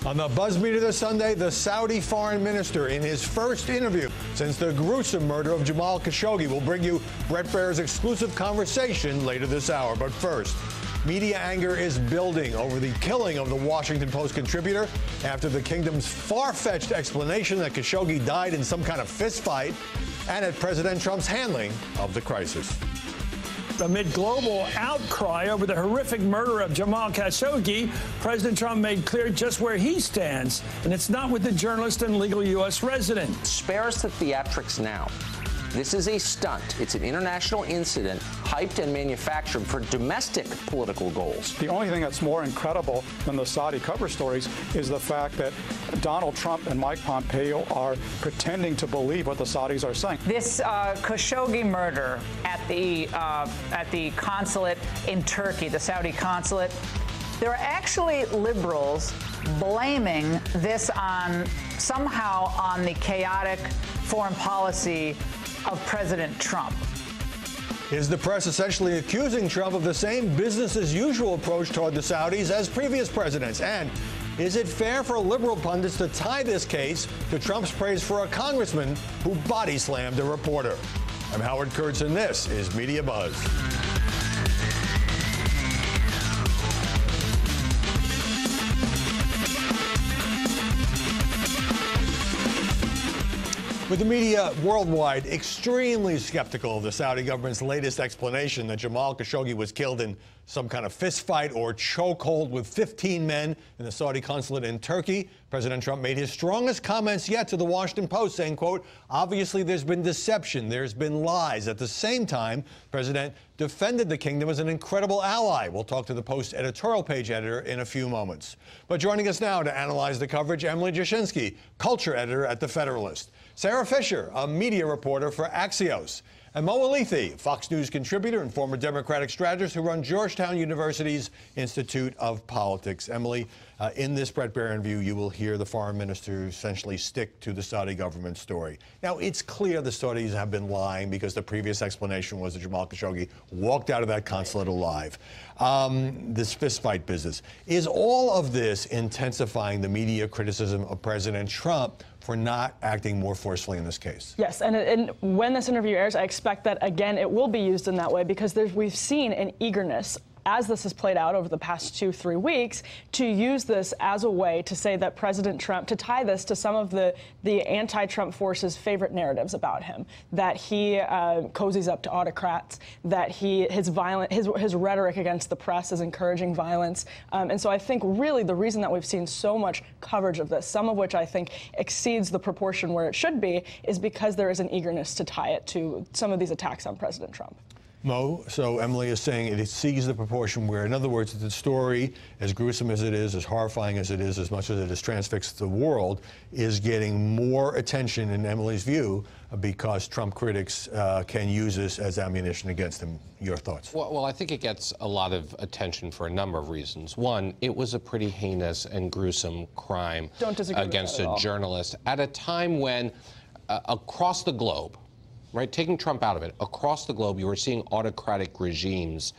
On the Buzz Meter this Sunday, the Saudi foreign minister in his first interview since the gruesome murder of Jamal Khashoggi. We'll bring you Brett Baer's exclusive conversation later this hour. But first, media anger is building over the killing of the Washington Post contributor after the kingdom's far-fetched explanation that Khashoggi died in some kind of fistfight, and at President Trump's handling of the crisis. Amid global outcry over the horrific murder of Jamal Khashoggi, President Trump made clear just where he stands, and it's not with the journalist and legal U.S. resident. Spare us the theatrics now. This is a stunt. It's an international incident hyped and manufactured for domestic political goals. The only thing that's more incredible than the Saudi cover stories is the fact that Donald Trump and Mike Pompeo are pretending to believe what the Saudis are saying. This Khashoggi murder at the consulate in Turkey, the Saudi consulate, there are actually liberals blaming this somehow on the chaotic foreign policy of President Trump. Is the press essentially accusing Trump of the same business-as-usual approach toward the Saudis as previous presidents? And is it fair for liberal pundits to tie this case to Trump's praise for a congressman who body-slammed a reporter? I'm Howard Kurtz, and this is Media Buzz. With the media worldwide extremely skeptical of the Saudi government's latest explanation that Jamal Khashoggi was killed in some kind of fistfight or chokehold with 15 men in the Saudi consulate in Turkey, President Trump made his strongest comments yet to the Washington Post, saying, quote, obviously there's been deception, there's been lies. At the same time, the president defended the kingdom as an incredible ally. We'll talk to the Post editorial page editor in a few moments. But joining us now to analyze the coverage, Emily Jashinsky, culture editor at The Federalist. Sarah Fisher, a media reporter for Axios. And Mo Alithi, Fox News contributor and former Democratic strategist who runs Georgetown University's Institute of Politics. Emily, in this Brett Baer interview, you will hear the foreign minister essentially stick to the Saudi government story. Now, it's clear the Saudis have been lying because the previous explanation was that Jamal Khashoggi walked out of that consulate alive. This fistfight business. Is all of this intensifying the media criticism of President Trump for not acting more forcefully in this case? Yes, and when this interview airs, I expect that, again, it will be used in that way because we've seen an eagerness, as this has played out over the past 2-3 weeks, to use this as a way to say that President Trump, to tie this to some of the anti-Trump force's favorite narratives about him, that he cozies up to autocrats, that his rhetoric against the press is encouraging violence. And so I think really the reason that we've seen so much coverage of this, some of which I think exceeds the proportion where it should be, is because there is an eagerness to tie it to some of these attacks on President Trump. Mo, so Emily is saying it exceeds the proportion where, in other words, the story, as gruesome as it is, as horrifying as it is, as much as it has transfixed the world, is getting more attention, in Emily's view, because Trump critics can use this as ammunition against him. Your thoughts? Well, I think it gets a lot of attention for a number of reasons. One, it was a pretty heinous and gruesome crime against a journalist at a time when across the globe, right, taking Trump out of it, across the globe, you were seeing autocratic regimes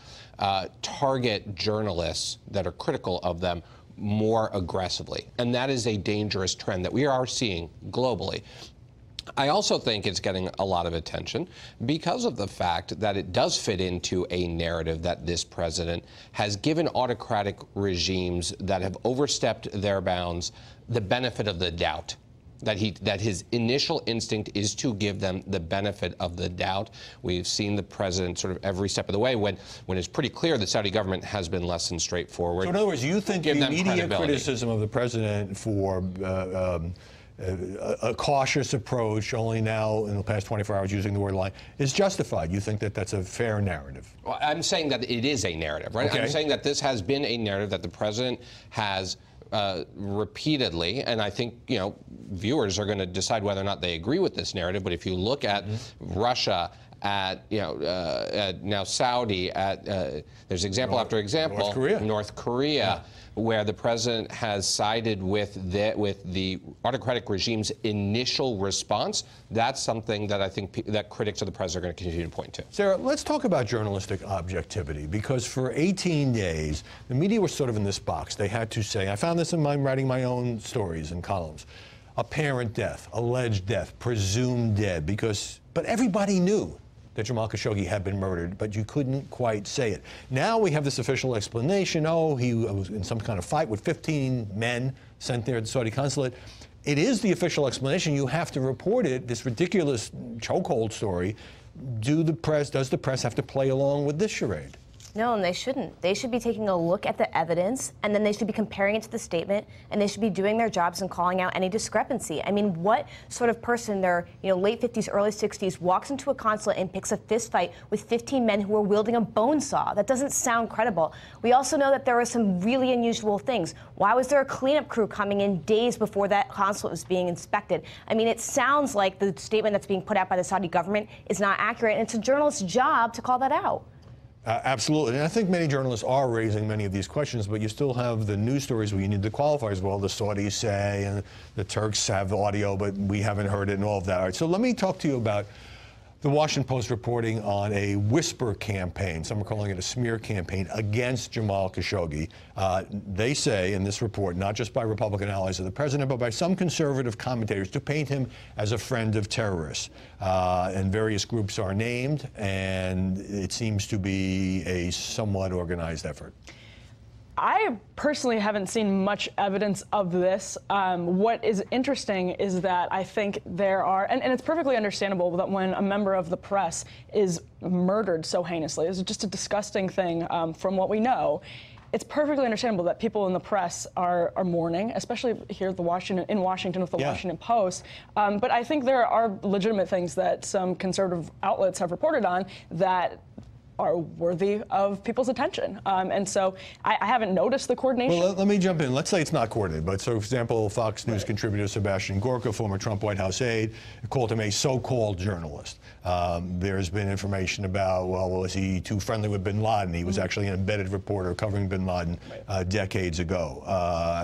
target journalists that are critical of them more aggressively. And that is a dangerous trend that we are seeing globally. I also think it's getting a lot of attention because of the fact that it does fit into a narrative that this president has given autocratic regimes that have overstepped their bounds the benefit of the doubt. That his initial instinct is to give them the benefit of the doubt. We've seen the president sort of every step of the way when it's pretty clear the Saudi government has been less than straightforward. So in other words, you think the media criticism of the president for a cautious approach, only now in the past 24 hours using the word lying, is justified? You think that that's a fair narrative? Well, I'm saying that it is a narrative, right? Okay. I'm saying that this has been a narrative that the president has repeatedly, and I think, viewers are going to decide whether or not they agree with this narrative. But if you look at Russia, at now Saudi, at there's example after example, North Korea. where the president has sided with the autocratic regime's initial response, that's something that I think that critics of the president are going to continue to point to. Sarah, let's talk about journalistic objectivity, because for 18 days, the media was sort of in this box. They had to say, I found this in writing my own stories and columns, apparent death, alleged death, presumed dead, but everybody knew that Jamal Khashoggi had been murdered, but you couldn't quite say it. Now we have this official explanation. Oh, he was in some kind of fight with 15 men sent there at the Saudi consulate. It is the official explanation. You have to report it, this ridiculous chokehold story. Does the press have to play along with this charade? No, and they shouldn't. They should be taking a look at the evidence, and then they should be comparing it to the statement, and they should be doing their jobs and calling out any discrepancy. I mean, what sort of person in their late 50s, early 60s walks into a consulate and picks a fist fight with 15 men who are wielding a bone saw? That doesn't sound credible. We also know that there were some really unusual things. Why was there a cleanup crew coming in days before that consulate was being inspected? I mean, it sounds like the statement that's being put out by the Saudi government is not accurate, and it's a journalist's job to call that out. Absolutely. And I think many journalists are raising many of these questions, but you still have the news stories where you need the qualifiers. Well, the Saudis say, and the Turks have the audio, but we haven't heard it and all of that. All right, so let me talk to you about the Washington Post reporting on a whisper campaign, some are calling it a smear campaign, against Jamal Khashoggi. They say in this report, not just by Republican allies of the president, but by some conservative commentators, to paint him as a friend of terrorists. And various groups are named, and it seems to be a somewhat organized effort. I personally haven't seen much evidence of this. What is interesting is that I think there are, and it's perfectly understandable that when a member of the press is murdered so heinously, it's just a disgusting thing from what we know. It's perfectly understandable that people in the press are mourning, especially here at in Washington with the Washington Post. But I think there are legitimate things that some conservative outlets have reported on that are worthy of people's attention. And so I haven't noticed the coordination. Well, let me jump in. Let's say it's not coordinated. But so, for example, Fox News contributor Sebastian Gorka, former Trump White House aide, called him a so-called journalist. There's been information about, well, was he too friendly with bin Laden? He was actually an embedded reporter covering bin Laden decades ago.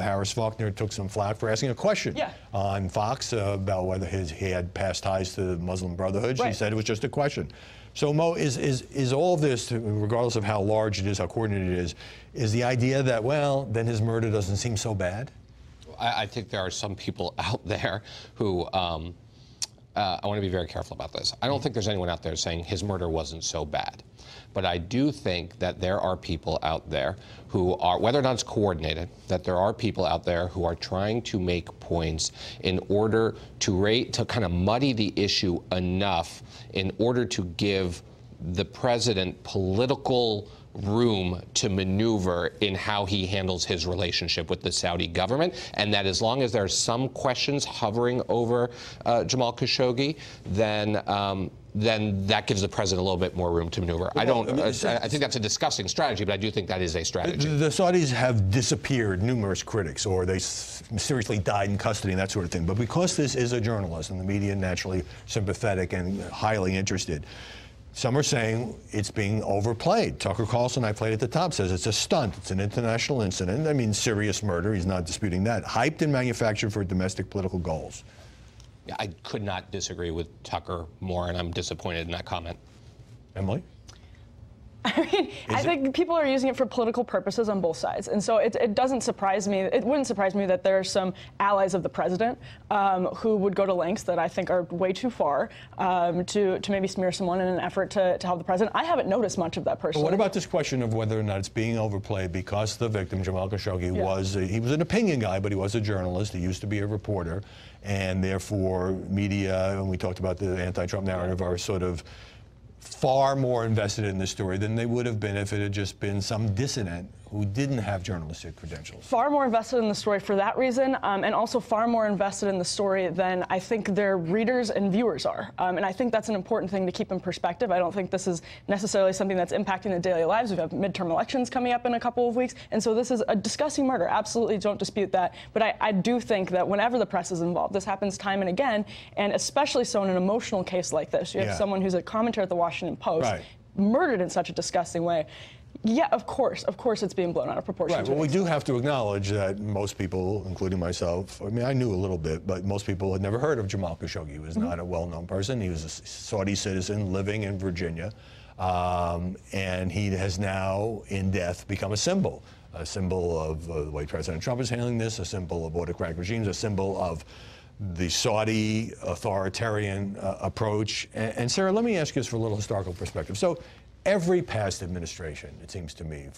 Harris Faulkner took some flack for asking a question on Fox about whether he had past ties to the Muslim Brotherhood. She said it was just a question. So, Mo, is all of this, regardless of how large it is, how coordinated it is the idea that, well, then his murder doesn't seem so bad? I think there are some people out there who, I want to be very careful about this. I don't think there's anyone out there saying his murder wasn't so bad. But I do think that there are people out there who are, whether or not it's coordinated, that there are people out there who are trying to make points in order to kind of muddy the issue enough in order to give the president political room to maneuver in how he handles his relationship with the Saudi government, and that as long as there are some questions hovering over Jamal Khashoggi, then that gives the president a little bit more room to maneuver. I think that's a disgusting strategy, but I do think that is a strategy. The Saudis have disappeared numerous critics, or they mysteriously died in custody and that sort of thing. But because this is a journalist, and the media naturally sympathetic and highly interested, some are saying it's being overplayed. Tucker Carlson, I played at the top, says it's a stunt. It's an international incident. I mean, serious murder. He's not disputing that. Hyped and manufactured for domestic political goals. I could not disagree with Tucker more, and I'm disappointed in that comment. Emily? I mean, I think people are using it for political purposes on both sides. And so it doesn't surprise me. It wouldn't surprise me that there are some allies of the president who would go to lengths that I think are way too far to maybe smear someone in an effort to help the president. I haven't noticed much of that personally. But what about this question of whether or not it's being overplayed because the victim, Jamal Khashoggi, he was an opinion guy, but he was a journalist. He used to be a reporter. And therefore, media, and we talked about the anti-Trump narrative, are sort of far more invested in this story than they would have been if it had just been some dissident who didn't have journalistic credentials. Far more invested in the story for that reason, and also far more invested in the story than I think their readers and viewers are. And I think that's an important thing to keep in perspective. I don't think this is necessarily something that's impacting their daily lives. We have midterm elections coming up in a couple of weeks, and so this is a disgusting murder. Absolutely don't dispute that. But I do think that whenever the press is involved, this happens time and again, and especially so in an emotional case like this. You have someone who's a commentator at the Washington Post, murdered in such a disgusting way. Yeah, of course it's being blown out of proportion. Right. Well, we do have to acknowledge that most people, including myself, I mean, I knew a little bit, but most people had never heard of Jamal Khashoggi. He was not a well-known person. He was a Saudi citizen living in Virginia, and he has now, in death, become a symbol of the way President Trump is handling this, a symbol of autocratic regimes, a symbol of the Saudi authoritarian approach. And Sarah, let me ask you this for a little historical perspective. So every past administration, it seems to me,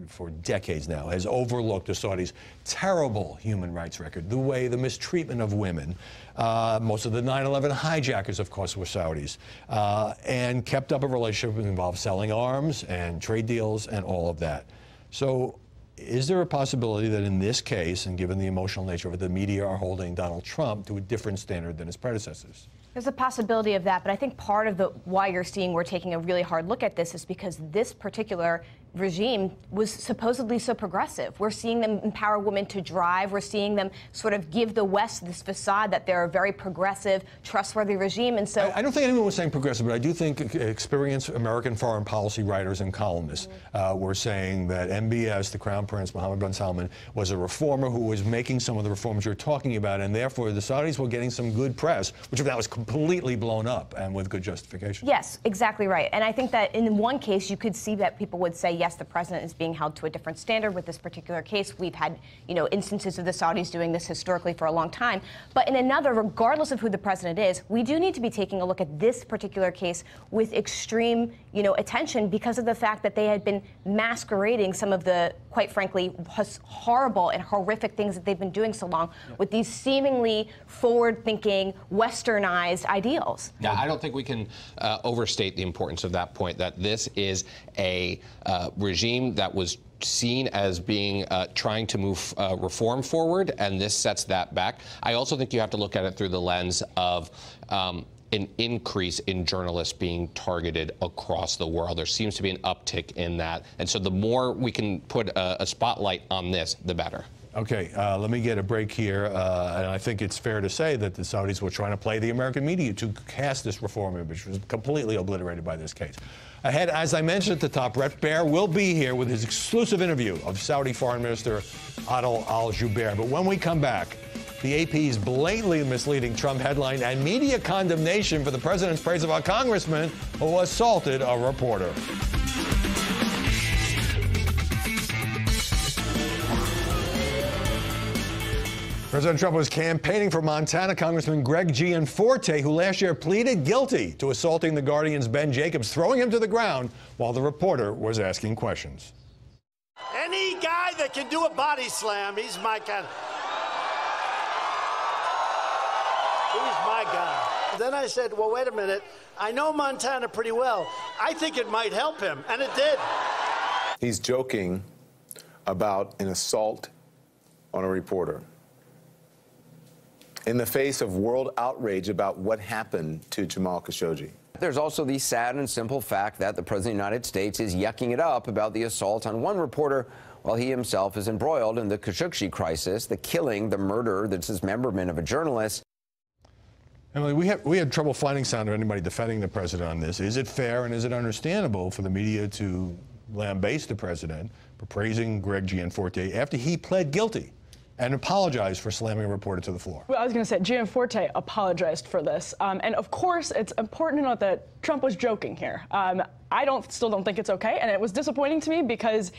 for decades now, has overlooked the Saudis' terrible human rights record, the mistreatment of women. Most of the 9/11 hijackers, of course, were Saudis, and kept up a relationship that involved selling arms and trade deals and all of that. So is there a possibility that in this case, and given the emotional nature of it, the media are holding Donald Trump to a different standard than his predecessors? There's a possibility of that, but I think part of why you're seeing we're taking a really hard look at this is because this particular regime was supposedly so progressive. We're seeing them empower women to drive. We're seeing them sort of give the West this facade that they're a very progressive, trustworthy regime. And so I don't think anyone was saying progressive, but I do think experienced American foreign policy writers and columnists were saying that MBS, the Crown Prince Mohammed bin Salman, was a reformer who was making some of the reforms you're talking about, and therefore the Saudis were getting some good press, which of that was completely blown up and with good justification. Yes, exactly right. And I think that in one case you could see that people would say, yes, the president is being held to a different standard with this particular case. We've had, instances of the Saudis doing this historically for a long time. But in another, regardless of who the president is, we do need to be taking a look at this particular case with extreme, attention because of the fact that they had been masquerading some of the, quite frankly, horrible and horrific things that they've been doing so long with these seemingly forward-thinking, westernized ideals. Yeah, I don't think we can overstate the importance of that point, that this is a regime that was seen as being trying to move reform forward, and this sets that back. I also think you have to look at it through the lens of an increase in journalists being targeted across the world. There seems to be an uptick in that. And so the more we can put a spotlight on this, the better. Okay, let me get a break here. And I think it's fair to say that the Saudis were trying to play the American media to cast this reform image, which was completely obliterated by this case. Ahead, as I mentioned at the top, Brett Baer will be here with his exclusive interview of Saudi Foreign Minister Adel Al-Jubeir. But when we come back, the AP's blatantly misleading Trump headline and media condemnation for the president's praise of a congressman who assaulted a reporter. President Trump was campaigning for Montana Congressman Greg Gianforte, who last year pleaded guilty to assaulting the Guardian's Ben Jacobs, throwing him to the ground while the reporter was asking questions. Any guy that can do a body slam, he's my kind of... He's my guy. Then I said, well, wait a minute. I know Montana pretty well. I think it might help him, and it did. He's joking about an assault on a reporter in the face of world outrage about what happened to Jamal Khashoggi. There's also the sad and simple fact that the President of the United States is yucking it up about the assault on one reporter while he himself is embroiled in the Khashoggi crisis, the killing, the murder, the dismemberment of a journalist. Emily, we had trouble finding sound of anybody defending the president on this. Is it fair and is it understandable for the media to lambaste the president for praising Greg Gianforte after he pled guilty and apologized for slamming a reporter to the floor? Well, I was going to say, Gianforte apologized for this. And of course, it's important to note that Trump was joking here. I still don't think it's okay, and it was disappointing to me because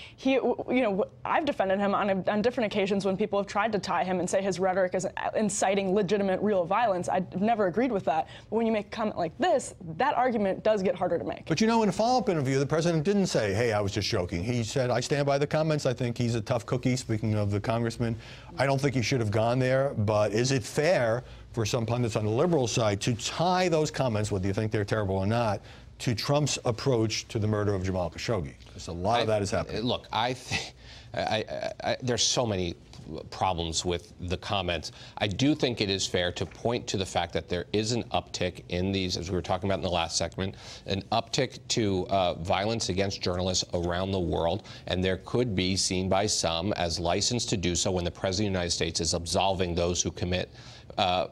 I've defended him on different occasions when people have tried to tie him and say his rhetoric is inciting legitimate, real violence. I've never agreed with that. But when you make a comment like this, that argument does get harder to make. But in a follow-up interview, the president didn't say, hey, I was just joking. He said, I stand by the comments. I think he's a tough cookie, speaking of the congressman. I don't think he should have gone there, but is it fair for some pundits on the liberal side to tie those comments, whether you think they're terrible or not, to Trump's approach to the murder of Jamal Khashoggi? Because a lot of that is happening. Look, I think there's so many problems with the comments. I do think it is fair to point to the fact that there is an uptick in these, as we were talking about in the last segment, an uptick to violence against journalists around the world, and there could be seen by some as license to do so when the President of the United States is absolving those who commit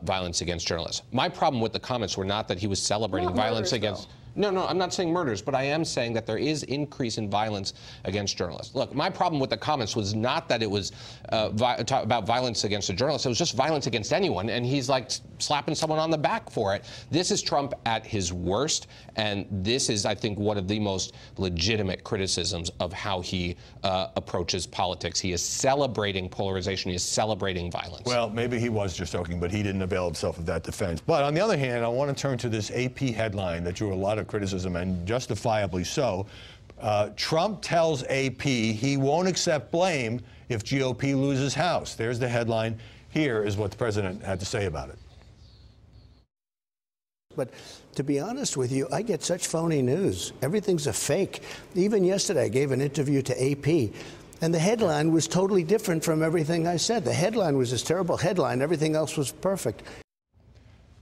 violence against journalists. My problem with the comments were not that he was celebrating violence against... No, I'm not saying murders, but I am saying that there is increase in violence against journalists. Look, my problem with the comments was not that it was about violence against a journalist. It was just violence against anyone, and he's like slapping someone on the back for it. This is Trump at his worst, and this is, I think, one of the most legitimate criticisms of how he approaches politics. He is celebrating polarization. He is celebrating violence. Well, maybe he was just joking, but he didn't avail himself of that defense. But on the other hand, I want to turn to this AP headline that drew a lot of criticism, and justifiably so. Trump tells AP he won't accept blame if GOP loses House. There's the headline. Here is what the president had to say about it. But to be honest with you, I get such phony news. Everything's a fake. Even yesterday, I gave an interview to AP, and the headline was totally different from everything I said. The headline was this terrible headline. Everything else was perfect.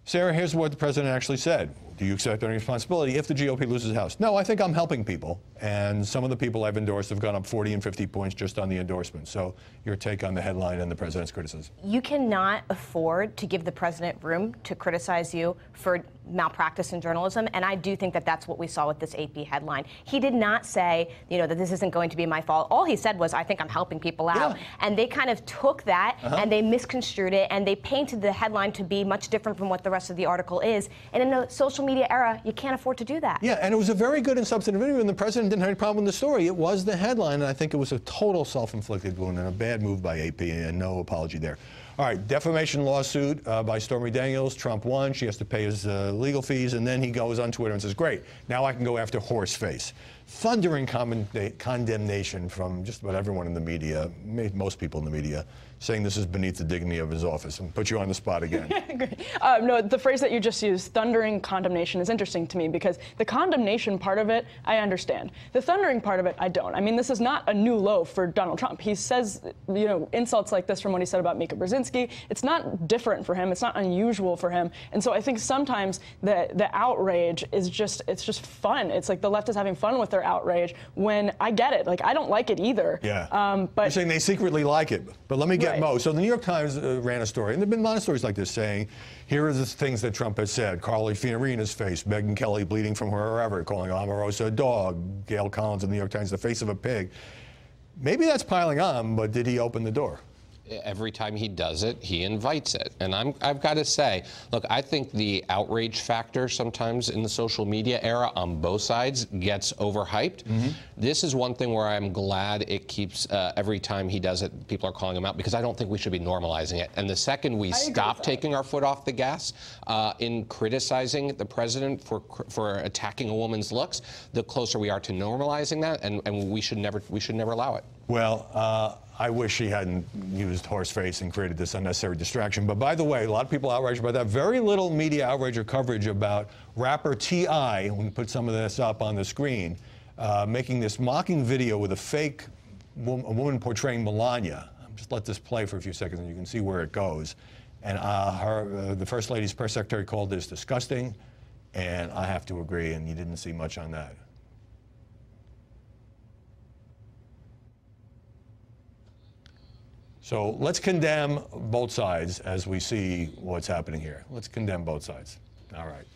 Sarah, here's what the president actually said. Do you accept any responsibility if the GOP loses the House? No, I think I'm helping people. And some of the people I've endorsed have gone up 40 and 50 points just on the endorsement. So your take on the headline and the president's criticism. You cannot afford to give the president room to criticize you for malpractice in journalism, and I do think that that's what we saw with this AP headline. He did not say, that this isn't going to be my fault. All he said was, I think I'm helping people out. Yeah. And they kind of took that and they misconstrued it, and they painted the headline to be much different from what the rest of the article is. And in a social media era, you can't afford to do that. Yeah, and it was a very good and substantive interview, and the president didn't have any problem with the story. It was the headline, and I think it was a total self-inflicted wound and a bad move by AP, and no apology there. All right, defamation lawsuit by Stormy Daniels. Trump won. She has to pay his legal fees, and then he goes on Twitter and says, great, now I can go after Horseface. Thundering condemnation from just about everyone in the media, most people in the media, saying this is beneath the dignity of his office, and put you on the spot again. No, the phrase that you just used, thundering condemnation, is interesting to me because the condemnation part of it, I understand. The thundering part of it, I don't. I mean, this is not a new low for Donald Trump. He says, insults like this from what he said about Mika Brzezinski. It's not different for him. It's not unusual for him. And so I think sometimes the outrage is it's just fun. It's like the left is having fun with their outrage when I get it. Like, I don't like it either. Yeah. But you're saying they secretly like it. But let me get Mo. So the New York Times ran a story, and there have been a lot of stories like this saying, here are the things that Trump has said. Carly Fiorina's face, Megyn Kelly bleeding from wherever, calling Omarosa a dog, Gail Collins in the New York Times the face of a pig. Maybe that's piling on, but did he open the door? Every time he does it, he invites it. And I've got to say, look, I think the outrage factor sometimes in the social media era on both sides gets overhyped. This is one thing where I'm glad it keeps, every time he does it, people are calling him out, because I don't think we should be normalizing it. And the second we stop taking our foot off the gas in criticizing the president for attacking a woman's looks, the closer we are to normalizing that, and we should never allow it. Well, I wish he hadn't used Horseface and created this unnecessary distraction. But by the way, a lot of people outraged about that. Very little media outrage or coverage about rapper T.I., we put some of this up on the screen, making this mocking video with a fake woman portraying Melania. Just let this play for a few seconds and you can see where it goes. And the First Lady's press secretary called this disgusting, and I have to agree, and you didn't see much on that. So let's condemn both sides as we see what's happening here. Let's condemn both sides. All right.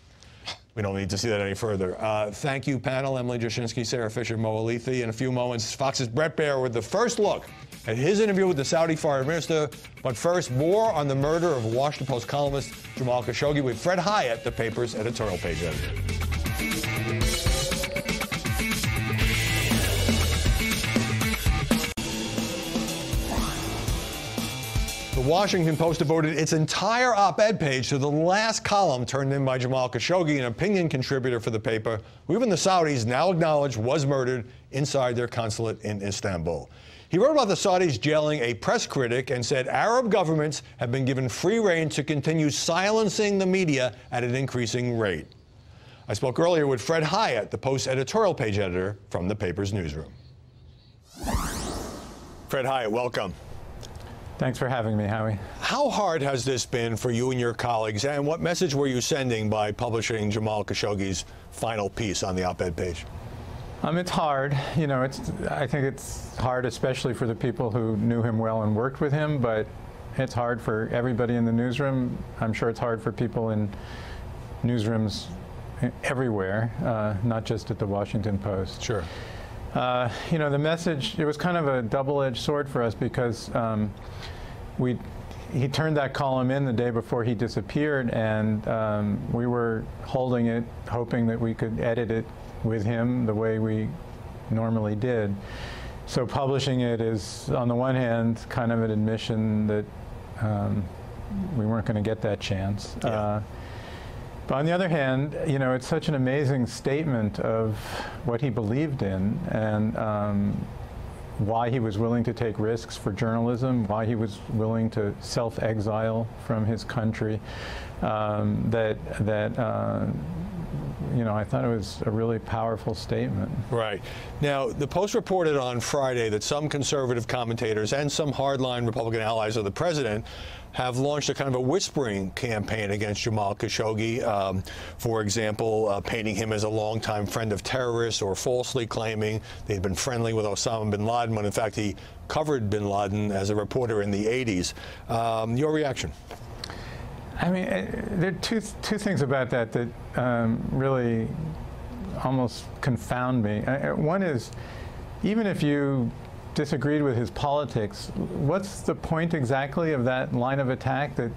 We don't need to see that any further. Thank you, panel. Emily Jashinsky, Sarah Fisher, Mo Alithi. In a few moments, Fox's Brett Baier with the first look at his interview with the Saudi foreign minister. But first, more on the murder of Washington Post columnist Jamal Khashoggi with Fred Hyatt, the paper's editorial page editor. The Washington Post devoted its entire op-ed page to the last column turned in by Jamal Khashoggi, an opinion contributor for the paper, who even the Saudis now acknowledge was murdered inside their consulate in Istanbul. He wrote about the Saudis jailing a press critic and said Arab governments have been given free rein to continue silencing the media at an increasing rate. I spoke earlier with Fred Hyatt, the Post's editorial page editor from the paper's newsroom. Fred Hyatt, welcome. Thanks for having me, Howie. How hard has this been for you and your colleagues, and what message were you sending by publishing Jamal Khashoggi's final piece on the op-ed page? It's hard. I think it's hard, especially for the people who knew him well and worked with him, but it's hard for everybody in the newsroom. I'm sure it's hard for people in newsrooms everywhere, not just at the Washington Post. Sure. You know, the message, it was kind of a double-edged sword for us because he turned that column in the day before he disappeared, and we were holding it, hoping that we could edit it with him the way we normally did. So publishing it is, on the one hand, kind of an admission that we weren't going to get that chance. Yeah. But on the other hand, you know, it's such an amazing statement of what he believed in and why he was willing to take risks for journalism, why he was willing to self-exile from his country, you know, I thought it was a really powerful statement. Right. Now, the Post reported on Friday that some conservative commentators and some hardline Republican allies of the president have launched a kind of a whispering campaign against Jamal Khashoggi, for example, painting him as a longtime friend of terrorists or falsely claiming they'd been friendly with Osama bin Laden when, in fact, he covered bin Laden as a reporter in the 80s. Your reaction? I mean, there are two things about that that really almost confound me. One is, even if you disagreed with his politics, what's the point exactly of that line of attack? That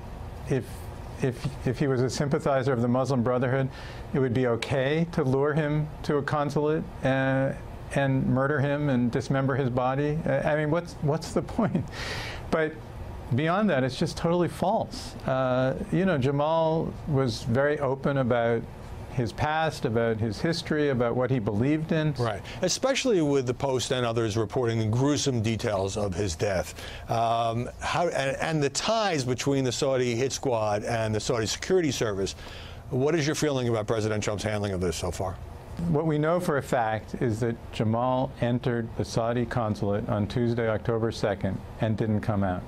if he was a sympathizer of the Muslim Brotherhood, it would be okay to lure him to a consulate and murder him and dismember his body? I mean, what's the point? But beyond that, it's just totally false. You know, Jamal was very open about his past, about his history, about what he believed in. Right, especially with the Post and others reporting the gruesome details of his death. And the ties between the Saudi hit squad and the Saudi security service. What is your feeling about President Trump's handling of this so far? What we know for a fact is that Jamal entered the Saudi consulate on Tuesday, October 2nd, and didn't come out.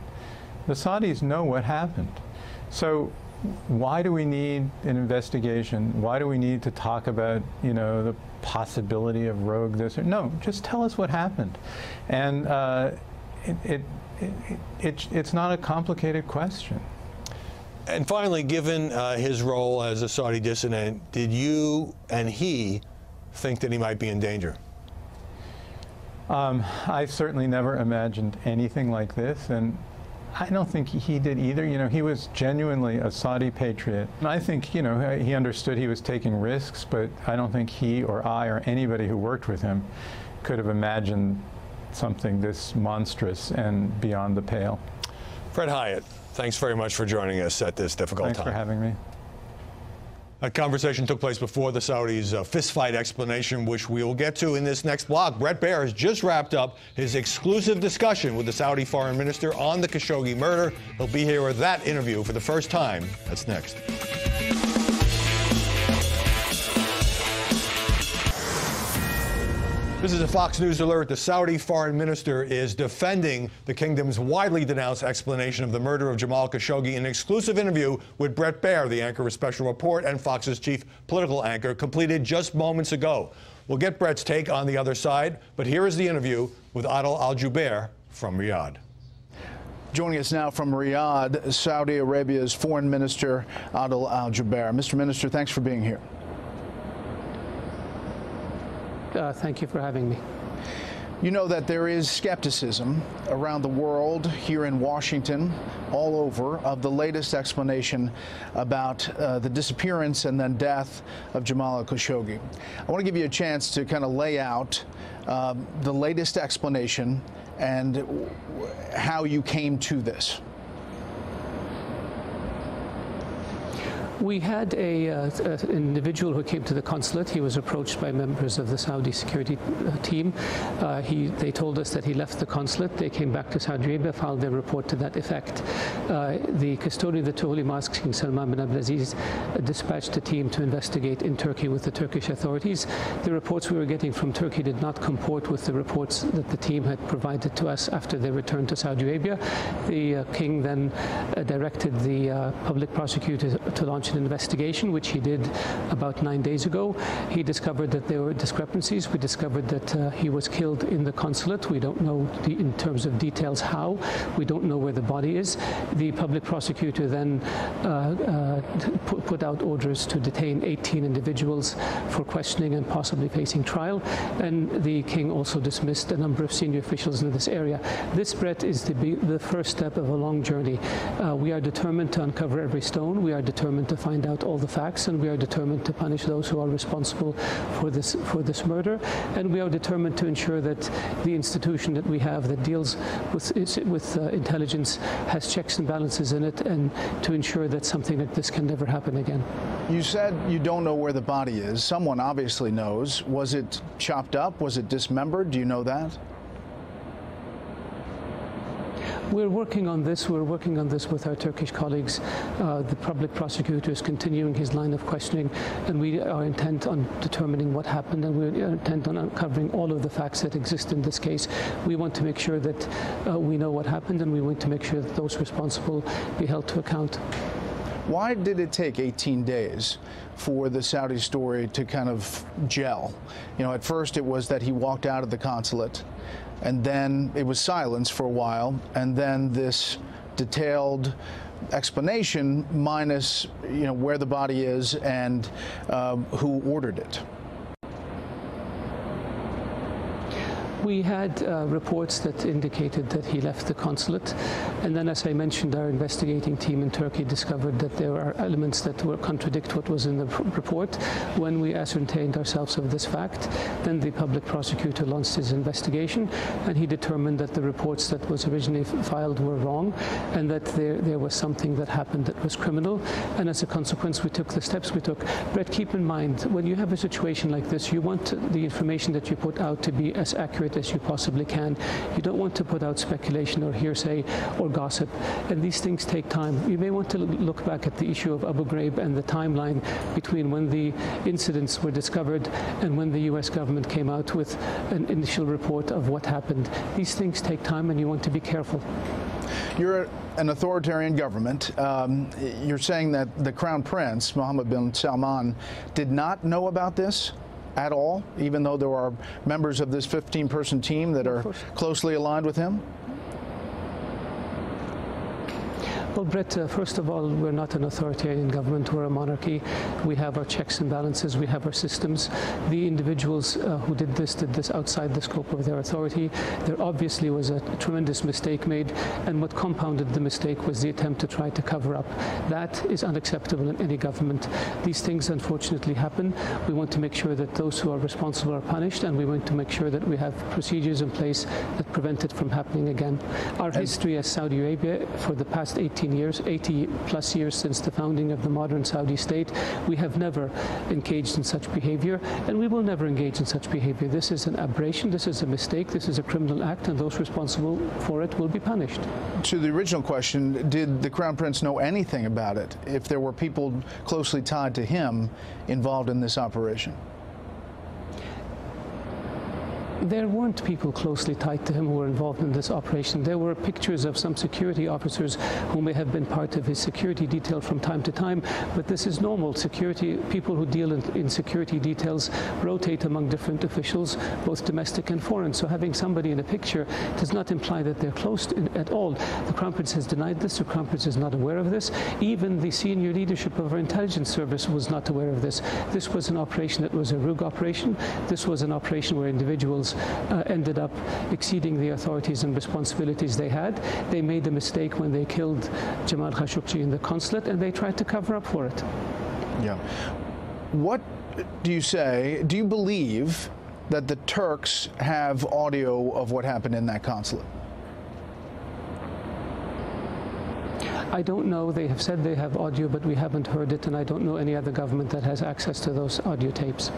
The Saudis know what happened. So why do we need an investigation? Why do we need to talk about, you know, the possibility of rogue this or no? Just tell us what happened. And it's not a complicated question. And finally, given his role as a Saudi dissident, did you and he think that he might be in danger? I certainly never imagined anything like this, and I don't think he did either. You know, he was genuinely a Saudi patriot. And I think, you know, he understood he was taking risks, but I don't think he or I or anybody who worked with him could have imagined something this monstrous and beyond the pale. Fred Hyatt, thanks very much for joining us at this difficult time. Thanks for having me. A conversation took place before the Saudis' fistfight explanation, which we will get to in this next block. Bret Baier has just wrapped up his exclusive discussion with the Saudi foreign minister on the Khashoggi murder. He'll be here with that interview for the first time. That's next. This is a Fox News alert. The Saudi foreign minister is defending the kingdom's widely denounced explanation of the murder of Jamal Khashoggi in an exclusive interview with Bret Baier, the anchor of Special Report and Fox's chief political anchor, completed just moments ago. We'll get Bret's take on the other side, but here is the interview with Adel Al-Jubeir from Riyadh. Joining us now from Riyadh, Saudi Arabia's Foreign Minister Adel Al-Jubeir. Mr. Minister, thanks for being here. Thank you for having me. You know that there is skepticism around the world, here in Washington, all over, of the latest explanation about the disappearance and then death of Jamal Khashoggi. I want to give you a chance to kind of lay out the latest explanation and how you came to this. We had an individual who came to the consulate. He was approached by members of the Saudi security team. They told us that he left the consulate. They came back to Saudi Arabia, filed their report to that effect. The custodian of the Holy Mosque, King Salman bin Abdulaziz, dispatched a team to investigate in Turkey with the Turkish authorities. The reports we were getting from Turkey did not comport with the reports that the team had provided to us after they returned to Saudi Arabia. The king then directed the public prosecutor to launch an investigation, which he did about 9 days ago. He discovered that there were discrepancies. We discovered that he was killed in the consulate. We don't know in terms of details how. We don't know where the body is. The public prosecutor then put out orders to detain 18 individuals for questioning and possibly facing trial. And the king also dismissed a number of senior officials in this area. This, Brett, is the first step of a long journey. We are determined to uncover every stone. We are determined to find out all the facts, and we are determined to punish those who are responsible for this murder. And we are determined to ensure that the institution that we have that deals with intelligence has checks and balances in it, and to ensure that something like this can never happen again. You said you don't know where the body is. Someone obviously knows. Was it chopped up? Was it dismembered? Do you know that? We're working on this. We're working on this with our Turkish colleagues. The public prosecutor is continuing his line of questioning, and we are intent on determining what happened, and we're intent on uncovering all of the facts that exist in this case. We want to make sure that we know what happened, and we want to make sure that those responsible be held to account. Why did it take 18 days for the Saudi story to kind of gel? You know, at first it was that he walked out of the consulate, and then it was silence for a while, and then this detailed explanation minus, you know, where the body is and who ordered it. We had reports that indicated that he left the consulate, and then, as I mentioned, our investigating team in Turkey discovered that there are elements that contradict what was in the report. When we ascertained ourselves of this fact, then the public prosecutor launched his investigation, and he determined that the reports that was originally filed were wrong, and that there was something that happened that was criminal. And as a consequence, we took the steps we took. Brett, keep in mind, when you have a situation like this, you want the information that you put out to be as accurate as you possibly can. You don't want to put out speculation or hearsay or gossip, and these things take time. You may want to look back at the issue of Abu Ghraib and the timeline between when the incidents were discovered and when the U.S. government came out with an initial report of what happened. These things take time, and you want to be careful. You're an authoritarian government. You're saying that the Crown Prince, Mohammed bin Salman, did not know about this at all, even though there are members of this 15-person team that are closely aligned with him? Well, Brett, first of all, we're not an authoritarian government. We're a monarchy. We have our checks and balances. We have our systems. The individuals who did this outside the scope of their authority. There obviously was a tremendous mistake made, and what compounded the mistake was the attempt to try to cover up. That is unacceptable in any government. These things unfortunately happen. We want to make sure that those who are responsible are punished, and we want to make sure that we have procedures in place that prevent it from happening again. Our history as Saudi Arabia for the past 80 plus years since the founding of the modern Saudi state, we have never engaged in such behavior, and we will never engage in such behavior. This is an aberration, this is a mistake, this is a criminal act, and those responsible for it will be punished. To the original question, did the Crown Prince know anything about it, if there were people closely tied to him involved in this operation? There weren't people closely tied to him who were involved in this operation. There were pictures of some security officers who may have been part of his security detail from time to time, but this is normal. Security people who deal in security details rotate among different officials, both domestic and foreign. So having somebody in a picture does not imply that they're close at all. The Crown Prince has denied this. The Crown Prince is not aware of this. Even the senior leadership of our intelligence service was not aware of this. This was an operation that was a rogue operation. This was an operation where individuals ended up exceeding the authorities and responsibilities they had. They made a mistake when they killed Jamal Khashoggi in the consulate, and they tried to cover up for it. Yeah. What do you say? Do you believe that the Turks have audio of what happened in that consulate? I don't know. They have said they have audio, but we haven't heard it, and I don't know any other government that has access to those audio tapes.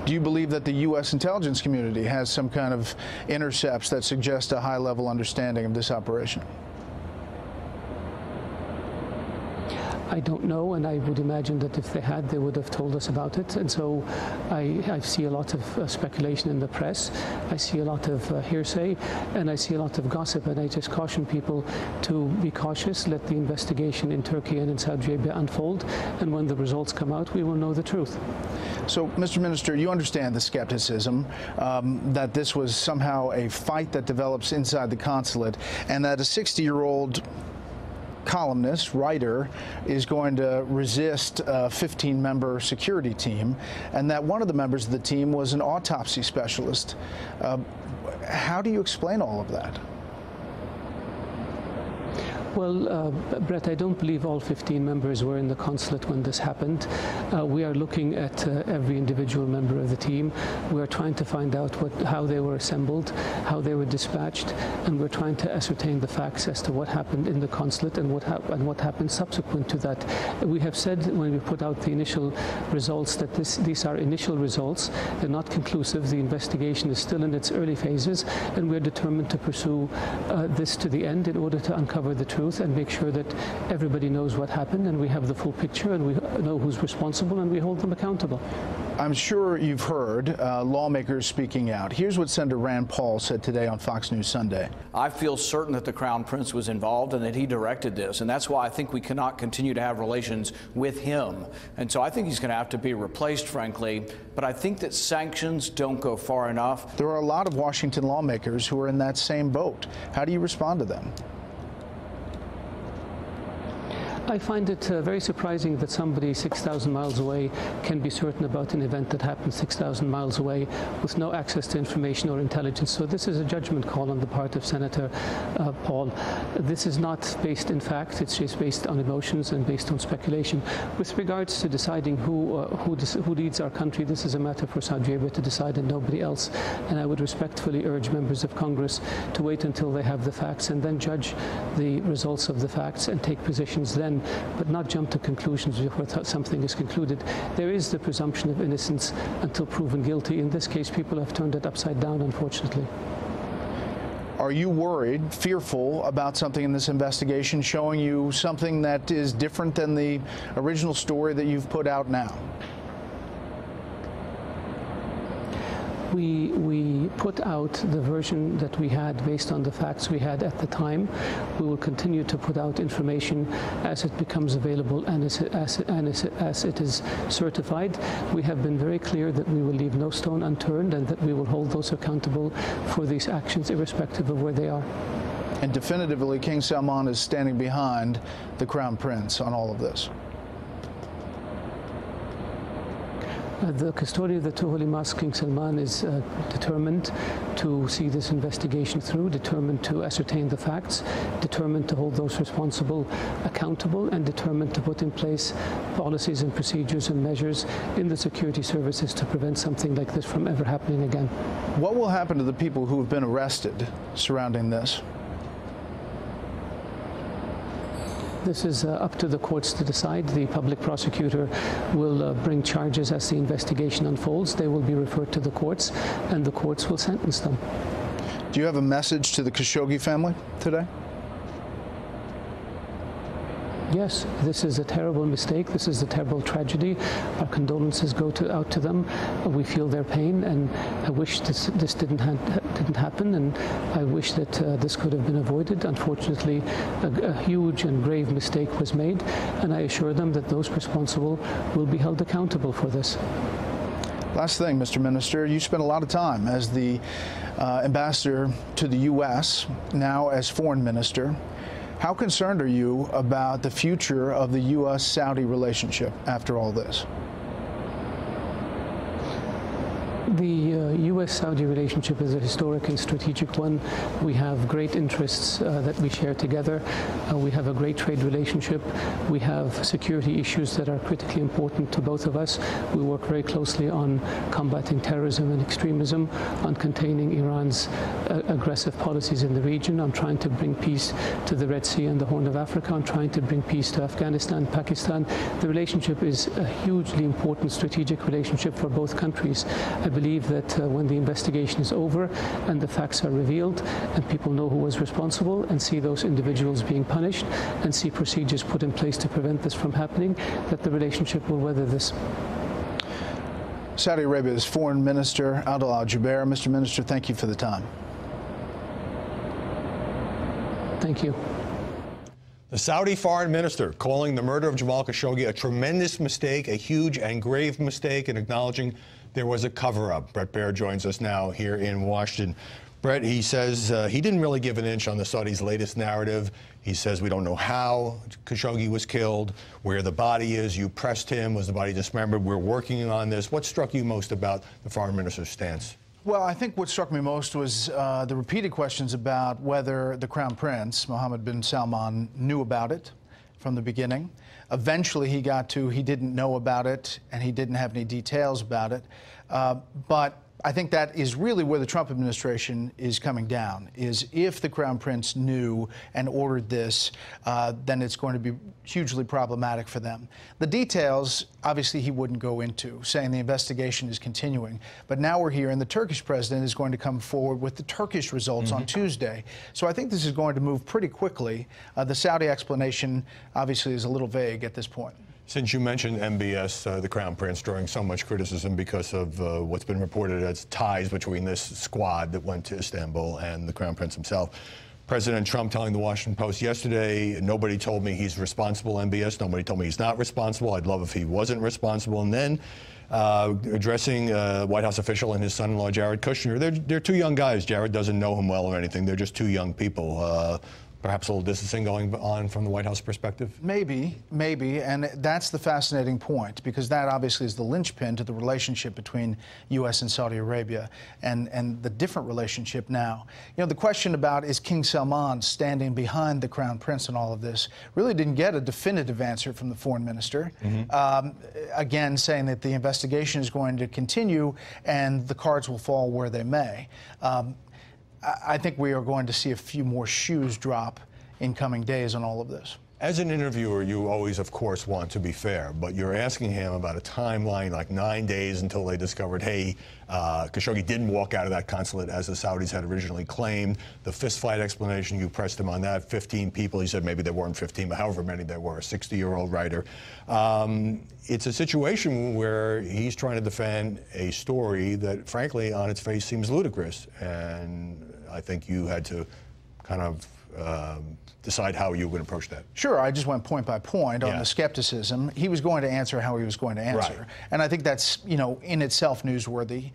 Do you believe that the U.S. intelligence community has some kind of intercepts that suggest a high-level understanding of this operation? I don't know, and I would imagine that if they had, they would have told us about it. And so I see a lot of speculation in the press. I see a lot of hearsay, and I see a lot of gossip. And I just caution people to be cautious, let the investigation in Turkey and in Saudi Arabia unfold, and when the results come out, we will know the truth. So, Mr. Minister, you understand the skepticism that this was somehow a fight that develops inside the consulate, and that a 60-year-old columnist, writer, is going to resist a 15-member security team, and that one of the members of the team was an autopsy specialist. How do you explain all of that? Well, Brett, I don't believe all 15 members were in the consulate when this happened. We are looking at every individual member of the team. We are trying to find out how they were assembled, how they were dispatched, and we're trying to ascertain the facts as to what happened in the consulate and what happened subsequent to that. We have said when we put out the initial results that these are initial results. They're not conclusive. The investigation is still in its early phases, and we're determined to pursue this to the end in order to uncover the truth and make sure that everybody knows what happened, and we have the full picture, and we know who's responsible, and we hold them accountable. I'm sure you've heard lawmakers speaking out. Here's what Senator Rand Paul said today on Fox News Sunday. I feel certain that the Crown Prince was involved and that he directed this, and that's why I think we cannot continue to have relations with him. And so I think he's going to have to be replaced, frankly, but I think that sanctions don't go far enough. There are a lot of Washington lawmakers who are in that same boat. How do you respond to them? I find it very surprising that somebody 6,000 miles away can be certain about an event that happened 6,000 miles away with no access to information or intelligence. So this is a judgment call on the part of Senator Paul. This is not based in fact. It's just based on emotions and based on speculation. With regards to deciding who leads our country, this is a matter for Saudi Arabia to decide and nobody else. And I would respectfully urge members of Congress to wait until they have the facts and then judge the results of the facts and take positions then, but not jump to conclusions before something is concluded. There is the presumption of innocence until proven guilty. In this case, people have turned it upside down, unfortunately. Are you worried, fearful about something in this investigation showing you something that is different than the original story that you've put out now? We put out the version that we had based on the facts we had at the time. We will continue to put out information as it becomes available and as it is certified. We have been very clear that we will leave no stone unturned and that we will hold those accountable for these actions irrespective of where they are. And definitively, King Salman is standing behind the Crown Prince on all of this. The custodian of the two holy mosques, King Salman, is determined to see this investigation through, determined to ascertain the facts, determined to hold those responsible accountable, and determined to put in place policies and procedures and measures in the security services to prevent something like this from ever happening again. What will happen to the people who have been arrested surrounding this? This is up to the courts to decide. The public prosecutor will bring charges as the investigation unfolds. They will be referred to the courts, and the courts will sentence them. Do you have a message to the Khashoggi family today? Yes, this is a terrible mistake. This is a terrible tragedy. Our condolences go out to them. We feel their pain, and I wish this didn't happen, and I wish that this could have been avoided. Unfortunately, a huge and grave mistake was made, and I assure them that those responsible will be held accountable for this. Last thing, Mr. Minister, you spent a lot of time as the ambassador to the U.S., now as foreign minister. How concerned are you about the future of the U.S.-Saudi relationship after all this? The U.S.-Saudi relationship is a historic and strategic one. We have great interests that we share together. We have a great trade relationship. We have security issues that are critically important to both of us. We work very closely on combating terrorism and extremism, on containing Iran's aggressive policies in the region, on trying to bring peace to the Red Sea and the Horn of Africa, on trying to bring peace to Afghanistan, Pakistan. The relationship is a hugely important strategic relationship for both countries. I believe that when the investigation is over and the facts are revealed and people know who was responsible and see those individuals being punished and see procedures put in place to prevent this from happening, that the relationship will weather this. Saudi Arabia's Foreign Minister, Adel Al-Jubeir. Mr. Minister, thank you for the time. Thank you. The Saudi foreign minister calling the murder of Jamal Khashoggi a tremendous mistake, a huge and grave mistake, and acknowledging there was a cover-up. Brett Baer joins us now here in Washington. Brett, he says he didn't really give an inch on the Saudis' latest narrative. He says we don't know how Khashoggi was killed, where the body is. You pressed him. Was the body dismembered? We're working on this. What struck you most about the foreign minister's stance? Well, I think what struck me most was the repeated questions about whether the Crown Prince, Mohammed bin Salman, knew about it from the beginning. Eventually, he got to he didn't know about it and he didn't have any details about it. But I think that is really where the Trump administration is coming down, is if the Crown Prince knew and ordered this, then it's going to be hugely problematic for them. The details, obviously, he wouldn't go into, saying the investigation is continuing. But now we're here, and the Turkish president is going to come forward with the Turkish results on Tuesday. So I think this is going to move pretty quickly. The Saudi explanation, obviously, is a little vague at this point. Since you mentioned MBS, the Crown Prince, drawing so much criticism because of what's been reported as ties between this squad that went to Istanbul and the Crown Prince himself, President Trump telling the Washington Post yesterday, nobody told me he's responsible, MBS. Nobody told me he's not responsible. I'd love if he wasn't responsible. And then addressing a White House official and his son-in-law, Jared Kushner. They're two young guys. Jared doesn't know him well or anything. They're just two young people. Perhaps a little distancing going on from the White House perspective? Maybe. And that's the fascinating point, because that obviously is the linchpin to the relationship between U.S. and Saudi Arabia and the different relationship now. You know, the question about is King Salman standing behind the Crown Prince in all of this really didn't get a definitive answer from the foreign minister. Again, saying that the investigation is going to continue and the cards will fall where they may. I think we are going to see a few more shoes drop in coming days on all of this. As an interviewer, you always, of course, want to be fair, but you're asking him about a timeline, like 9 days until they discovered, hey, Khashoggi didn't walk out of that consulate as the Saudis had originally claimed. The fistfight explanation, you pressed him on that. 15 people, he said maybe there weren't 15, but however many there were, a 60-year-old writer. It's a situation where he's trying to defend a story that, frankly, on its face seems ludicrous. And I think you had to kind of decide how you would approach that. Sure, I just went point by point on the skepticism. He was going to answer how he was going to answer. Right. And I think that's, you know, in itself newsworthy.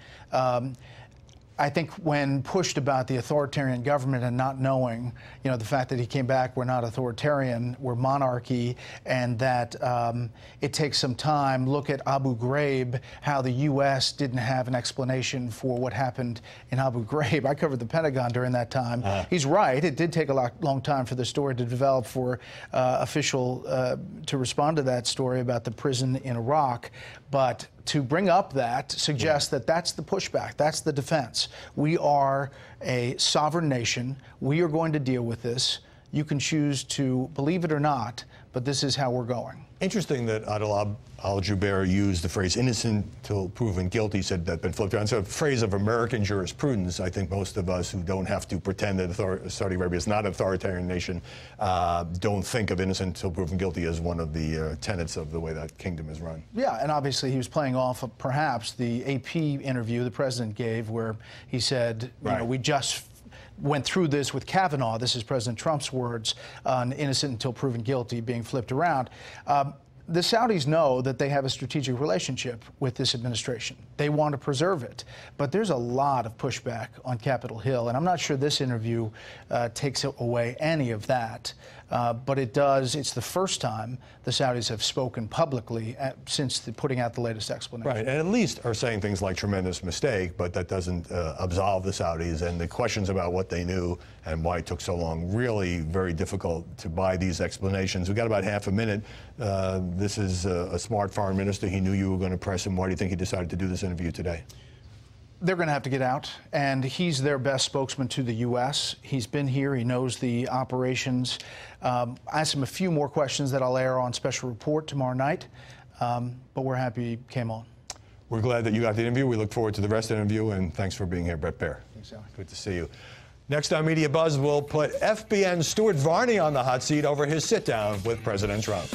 I think when pushed about the authoritarian government and not knowing, you know, the fact that he came back, we're not authoritarian, we're monarchy, and that it takes some time. Look at Abu Ghraib, how the U.S. didn't have an explanation for what happened in Abu Ghraib. I covered the Pentagon during that time. He's right. It did take a long time for the story to develop, for official to respond to that story about the prison in Iraq. But to bring up that suggests that that's the pushback, that's the defense. We are a sovereign nation. We are going to deal with this. You can choose to believe it or not, but this is how we're going. Interesting that Adel Al-Jubeir used the phrase innocent till proven guilty. He said that been flipped around. It's a phrase of American jurisprudence. I think most of us who don't have to pretend that Saudi Arabia is not an authoritarian nation don't think of innocent till proven guilty as one of the tenets of the way that kingdom is run. Yeah, and obviously he was playing off of perhaps the AP interview the president gave, where he said, you know, we just went through this with Kavanaugh. This is President Trump's words on innocent until proven guilty being flipped around. The Saudis know that they have a strategic relationship with this administration. They want to preserve it. But there's a lot of pushback on Capitol Hill, and I'm not sure this interview takes away any of that. But it does. It's the first time the Saudis have spoken publicly since putting out the latest explanation. Right, and at least are saying things like tremendous mistake, but that doesn't absolve the Saudis. And the questions about what they knew and why it took so long, really very difficult to buy these explanations. We've got about half a minute. This is a smart foreign minister. He knew you were going to press him. Why do you think he decided to do this interview today? They're going to have to get out, and he's their best spokesman to the U.S. He's been here. He knows the operations. I asked him a few more questions that I'll air on Special Report tomorrow night, but we're happy he came on. We're glad that you got the interview. We look forward to the rest of the interview, and thanks for being here, Brett Baer. Thanks, Alex. Good to see you. Next on MediaBuzz, we'll put FBN's Stuart Varney on the hot seat over his sit-down with President Trump.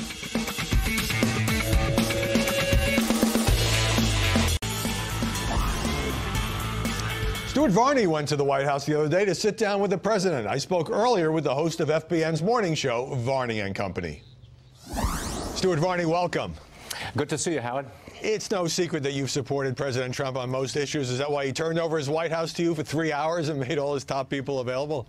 Stuart Varney went to the White House the other day to sit down with the president. I spoke earlier with the host of FBN's morning show, Varney and Company. Stuart Varney, welcome. Good to see you, Howard. It's no secret that you've supported President Trump on most issues. Is that why he turned over his White House to you for 3 hours and made all his top people available?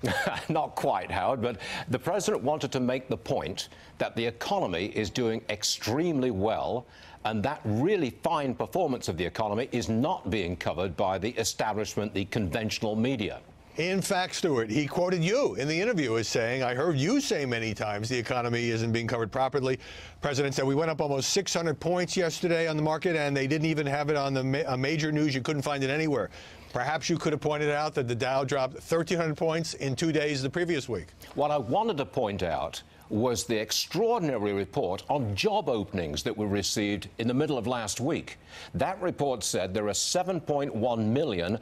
Not quite, Howard, but the president wanted to make the point that the economy is doing extremely well, and that really fine performance of the economy is not being covered by the establishment, the conventional media. In fact, Stuart, he quoted you in the interview as saying, I heard you say many times the economy isn't being covered properly. The president said we went up almost 600 points yesterday on the market, and they didn't even have it on the major news. You couldn't find it anywhere. Perhaps you could have pointed out that the Dow dropped 1,300 points in 2 days the previous week. What I wanted to point out was the extraordinary report on job openings that were received in the middle of last week. That report said there are 7.1 million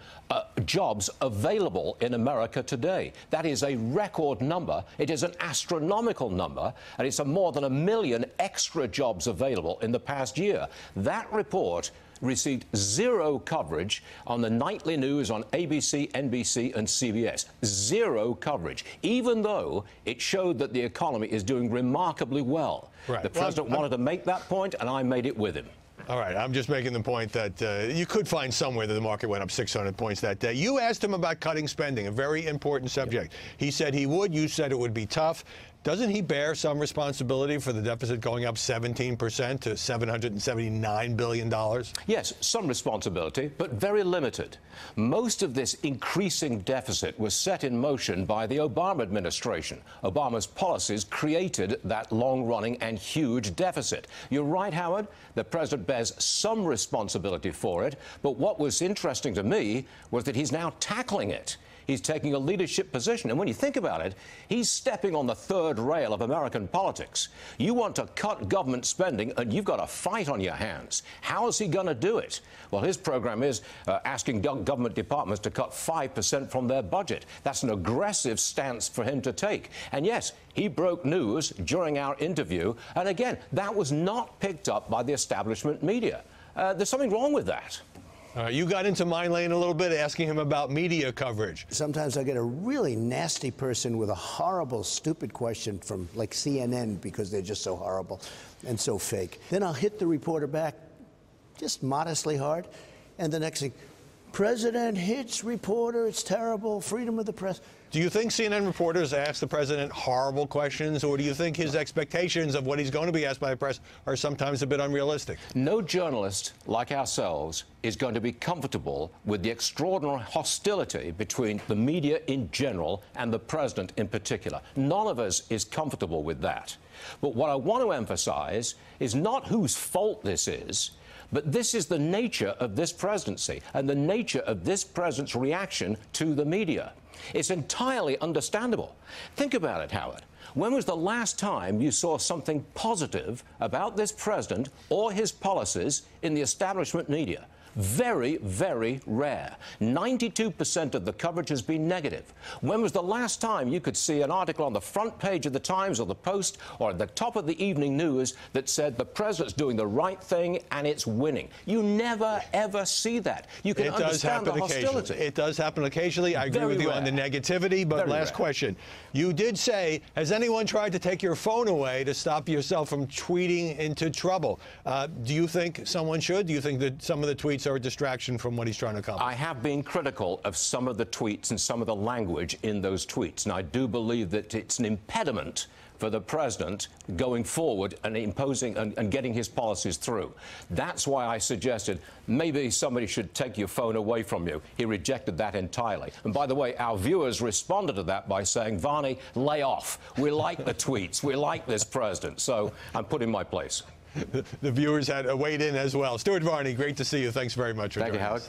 jobs available in America today. That is a record number. It is an astronomical number, and it's more than 1 million extra jobs available in the past year. That report received zero coverage on the nightly news on ABC, NBC, and CBS. Zero coverage, even though it showed that the economy is doing remarkably well. Right. The president wanted to make that point, and I made it with him. All right, I'm just making the point that you could find somewhere that the market went up 600 points that day. You asked him about cutting spending, a very important subject. He said he would. You said it would be tough. Doesn't he bear some responsibility for the deficit going up 17% to $779 billion? Yes, some responsibility, but very limited. Most of this increasing deficit was set in motion by the Obama administration. Obama's policies created that long-running and huge deficit. You're right, Howard. The president bears some responsibility for it, but what was interesting to me was that he's now tackling it. He's taking a leadership position. And when you think about it, he's stepping on the third rail of American politics. You want to cut government spending, and you've got a fight on your hands. How is he going to do it? Well, his program is asking government departments to cut 5% from their budget. That's an aggressive stance for him to take. And yes, he broke news during our interview. And again, that was not picked up by the establishment media. There's something wrong with that. You got into my lane a little bit, asking him about media coverage. Sometimes I get a really nasty person with a horrible, stupid question from, like, CNN, because they're just so horrible and so fake. Then I'll hit the reporter back just modestly hard, and the next thing, president hits reporter, it's terrible, freedom of the press. Do you think CNN reporters ask the president horrible questions, or do you think his expectations of what he's going to be asked by the press are sometimes a bit unrealistic? No journalist like ourselves is going to be comfortable with the extraordinary hostility between the media in general and the president in particular. None of us is comfortable with that. But what I want to emphasize is not whose fault this is, but this is the nature of this presidency and the nature of this president's reaction to the media. It's entirely understandable. Think about it, Howard. When was the last time you saw something positive about this president or his policies in the establishment media? Very, very rare. 92% of the coverage has been negative. When was the last time you could see an article on the front page of the Times or the Post or at the top of the evening news that said the president's doing the right thing and it's winning? You never, ever see that. You can understand the hostility. It does happen occasionally. I agree with you on the negativity, but last question. You did say, has anyone tried to take your phone away to stop yourself from tweeting into trouble? Do you think someone should? Do you think that some of the tweets are a distraction from what he's trying to accomplish? I have been critical of some of the tweets and some of the language in those tweets, and I do believe that it's an impediment for the president going forward and imposing and getting his policies through. That's why I suggested maybe somebody should take your phone away from you. He rejected that entirely. And by the way, our viewers responded to that by saying, Varney, lay off. We like the tweets. We like this president. So I'm put in my place. The viewers had weighed in as well. Stuart Varney, great to see you. Thanks very much for joining us. Thank you, Howard.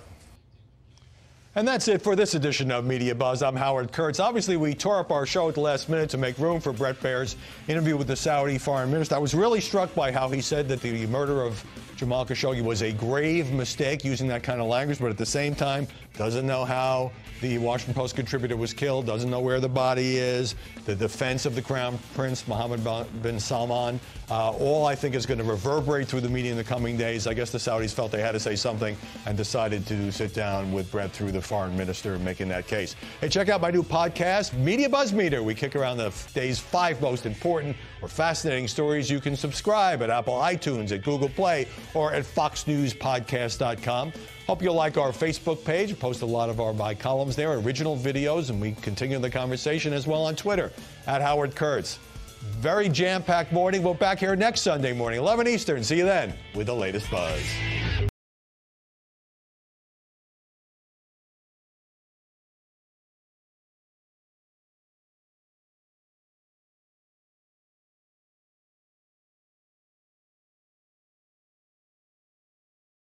And that's it for this edition of MediaBuzz. I'm Howard Kurtz. Obviously, we tore up our show at the last minute to make room for Brett Baer's interview with the Saudi foreign minister. I was really struck by how he said that the murder of Jamal Khashoggi was a grave mistake using that kind of language, but at the same time, doesn't know how the Washington Post contributor was killed, doesn't know where the body is, the defense of the Crown Prince, Mohammed bin Salman, all I think is going to reverberate through the media in the coming days. I guess the Saudis felt they had to say something and decided to sit down with Brett through the foreign minister making that case. Hey, check out my new podcast, MediaBuzz Meter. We kick around the day's 5 most important or fascinating stories. You can subscribe at Apple iTunes, at Google Play, or at FoxNewsPodcast.com. Hope you'll like our Facebook page. We post a lot of my columns there, original videos, and we continue the conversation as well on Twitter, at Howard Kurtz. Very jam-packed morning. We're back here next Sunday morning, 11 Eastern. See you then with the latest buzz.